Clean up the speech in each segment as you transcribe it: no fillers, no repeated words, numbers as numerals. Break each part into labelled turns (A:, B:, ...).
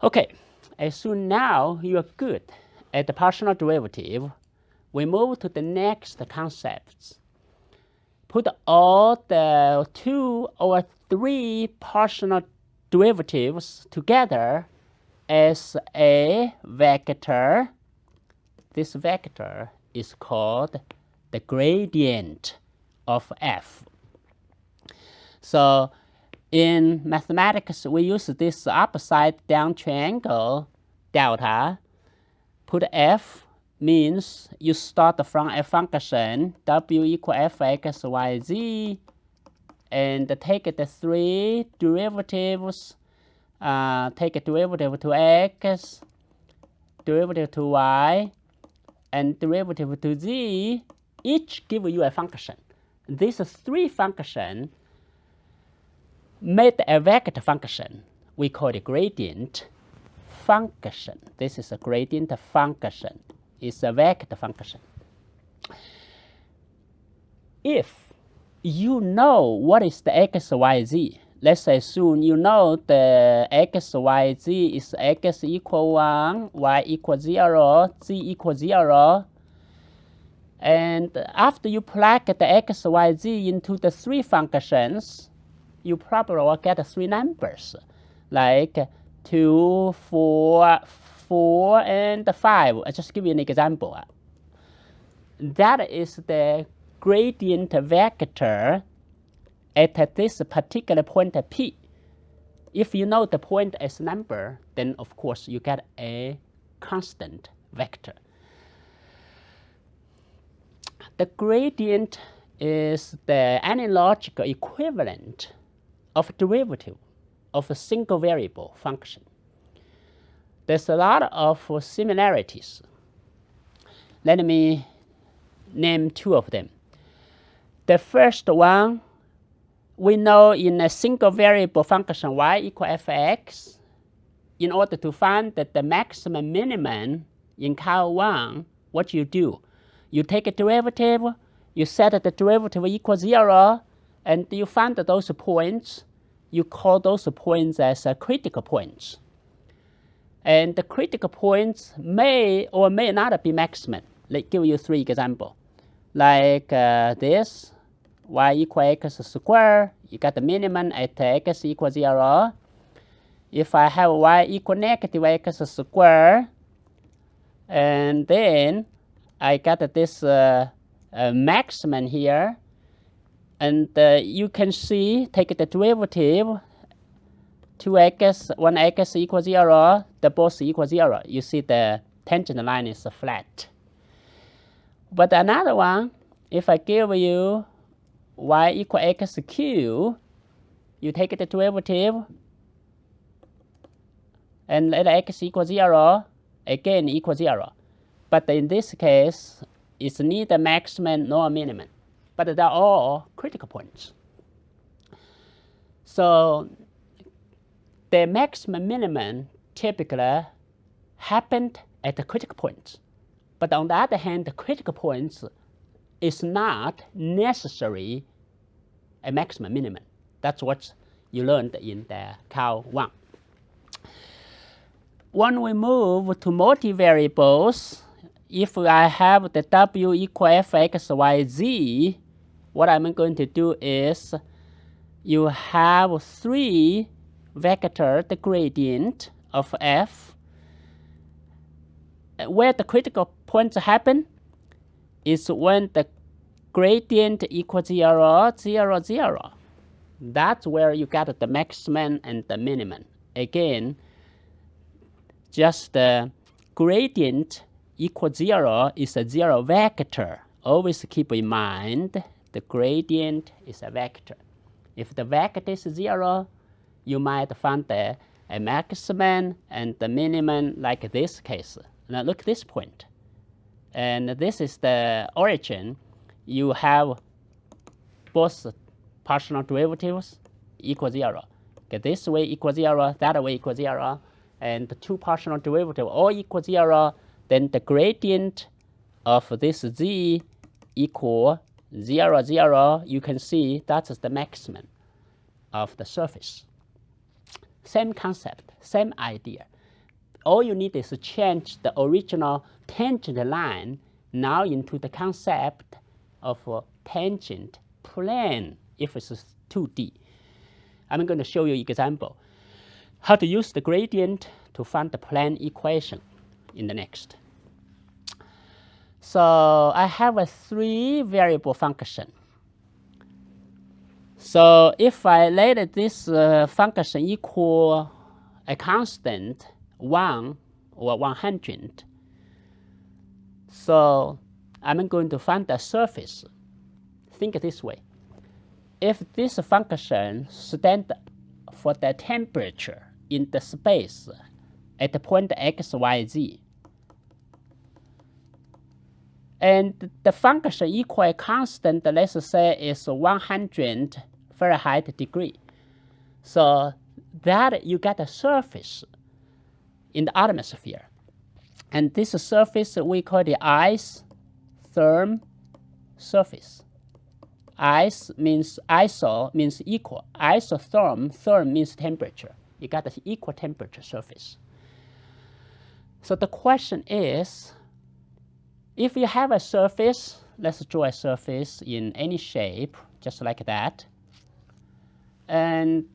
A: Okay, so now you are good at the partial derivative. We move to the next concepts. Put all the 2 or 3 partial derivatives together as a vector. This vector is called the gradient of f. So in mathematics, we use this upside down triangle delta. Put f means you start from a function w equal fx, y, z, and take the 3 derivatives. Take a derivative to x, derivative to y, and derivative to z. Each give you a function. These 3 functions made a vector function. We call it gradient function. This is a gradient function. It's a vector function. If you know what is the x, y, z, let's assume you know the x, y, z is x equal 1, y equal 0, z equal 0. And after you plug the x, y, z into the 3 functions, you probably will get 3 numbers, like 2, 4, 4, and 5. I'll just give you an example. That is the gradient vector at this particular point P. If you know the point as number, then of course you get a constant vector. The gradient is the analogical equivalent of derivative of a single variable function. There's a lot of similarities. Let me name 2 of them. The first one, we know in a single variable function y equal fx, in order to find the maximum minimum in Cal 1, what you do? You take a derivative, you set the derivative equals 0, and you find those points. You call those points as critical points. And the critical points may or may not be maximum. Let's give you 3 examples. Like this, y equal x squared, you got the minimum at x equals 0. If I have y equal negative x squared, and then I got this maximum here, and you can see, take the derivative, 2x, 1x equals 0, the both equals 0. You see the tangent line is flat. But another one, if I give you y equal x cubed, you take the derivative, and let x equal 0, again equals 0. But in this case, it's neither maximum nor minimum. But they're all critical points. So the maximum minimum typically happened at the critical points. But on the other hand, the critical points is not necessarily a maximum minimum. That's what you learned in the Cal 1. When we move to multivariables, if I have the w equal fx, y, z, what I'm going to do is you have 3 vector, the gradient of f. Where the critical points happen is when the gradient equals 0, 0, 0. That's where you get the maximum and the minimum. Again, just the gradient equals 0 is a 0 vector. Always keep in mind the gradient is a vector. If the vector is 0, you might find a maximum and the minimum like this case. Now look at this point. And this is the origin. You have both partial derivatives equal 0. Okay, this way equals 0, that way equals 0. And the 2 partial derivatives all equal 0. Then the gradient of this z equal 0, 0. You can see that's the maximum of the surface. Same concept, same idea. all you need is to change the original tangent line now into the concept of a tangent plane if it's 2D. I'm going to show you an example how to use the gradient to find the plane equation in the next. So I have a 3-variable function. So if I let this function equal a constant 1 or 100, so I'm going to find the surface. Think this way. If this function stands for the temperature in the space at the point x, y, z, and the function equal a constant, let's say, is 100 Fahrenheit degree. So that you get a surface in the atmosphere. And this surface we call the isotherm surface. Iso means equal. Isotherm, therm means temperature. You got an equal temperature surface. So the question is, if you have a surface, let's draw a surface in any shape, just like that. And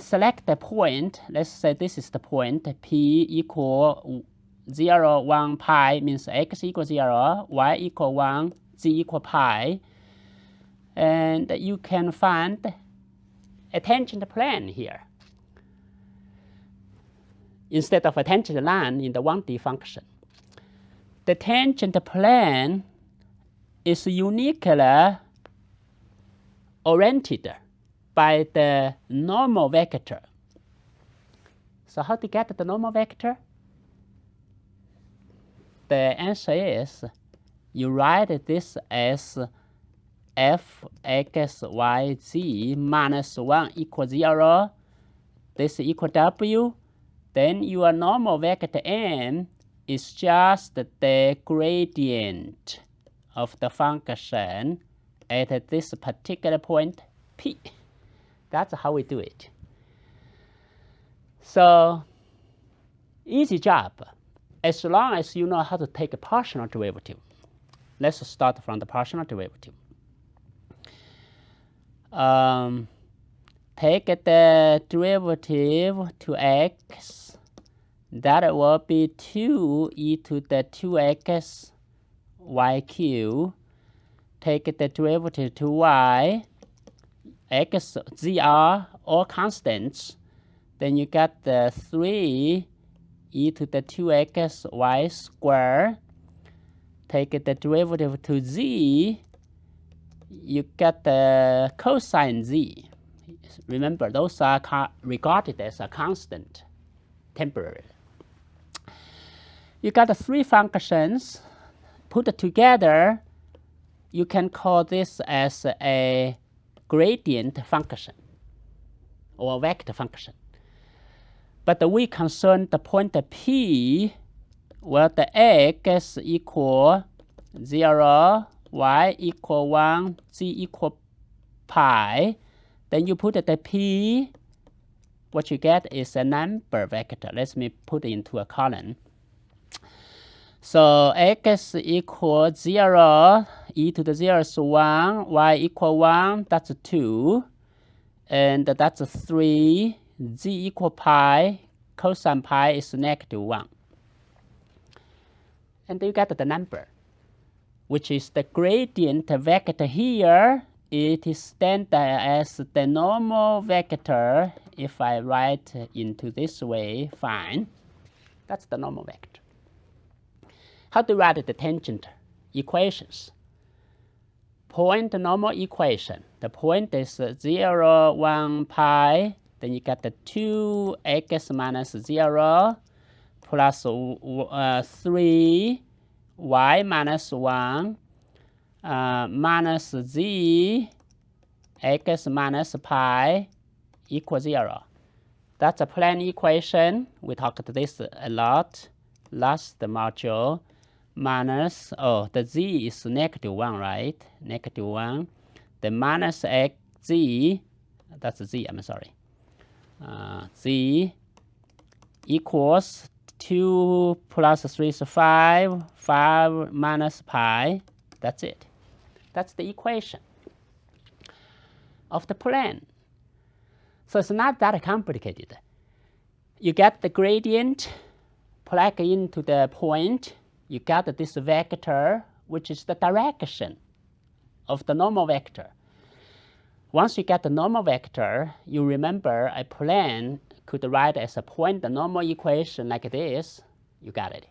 A: select the point, let's say this is the point, P equal 0, 1, pi means x equals 0, y equal 1, z equal pi. And you can find a tangent plane here instead of a tangent line in the 1D function. The tangent plane is uniquely oriented by the normal vector. So how to get the normal vector? The answer is you write this as f(x, y, z) minus 1 equals 0. This equals w. Then your normal vector n is just the gradient of the function at this particular point, P. That's how we do it. So, easy job, as long as you know how to take a partial derivative. Let's start from the partial derivative. Take the derivative to x. That will be 2 e to the 2x y cubed. Take the derivative to y. X, z are all constants. Then you get the 3 e to the 2x y squared. Take the derivative to z. You get the cosine z. Remember, those are regarded as a constant, temporary. You got the 3 functions put together. You can call this as a gradient function or vector function. But we concern the point P where the x equal 0, y equal 1, z equal pi. Then you put the P, what you get is a number vector. Let me put it into a column. So x equals 0, e to the 0 is 1, y equal 1, that's 2, and that's 3, z equal pi, cosine pi is -1. And you get the number, which is the gradient vector here. It is standard as the normal vector. If I write into this way, fine. That's the normal vector. How to write the tangent equations? Point normal equation. The point is 0, 1, pi. Then you get the 2x minus 0 plus 3, y minus 1 minus z, x minus pi equals 0. That's a plane equation. We talked about this a lot last module. Minus, the z is -1, right? -1. The minus x, z, that's z, I'm sorry. Z equals 2 plus 3 is 5, 5 minus pi, that's it. That's the equation of the plane. So it's not that complicated. You get the gradient, plug into the point, you get this vector, which is the direction of the normal vector. Once you get the normal vector, you remember a plane could write as a point the normal equation like this, you got it.